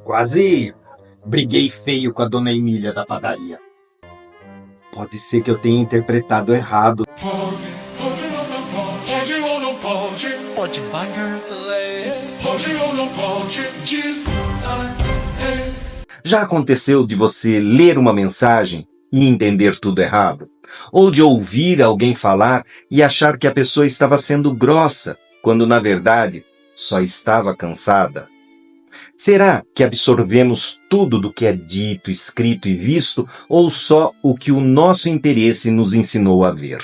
Quase briguei feio com a dona Emília da padaria. Pode ser que eu tenha interpretado errado. Pode ou não pode? Pode vagar. Pode ou não pode? Diz. Já aconteceu de você ler uma mensagem e entender tudo errado? Ou de ouvir alguém falar e achar que a pessoa estava sendo grossa, quando na verdade só estava cansada? Será que absorvemos tudo do que é dito, escrito e visto, ou só o que o nosso interesse nos ensinou a ver?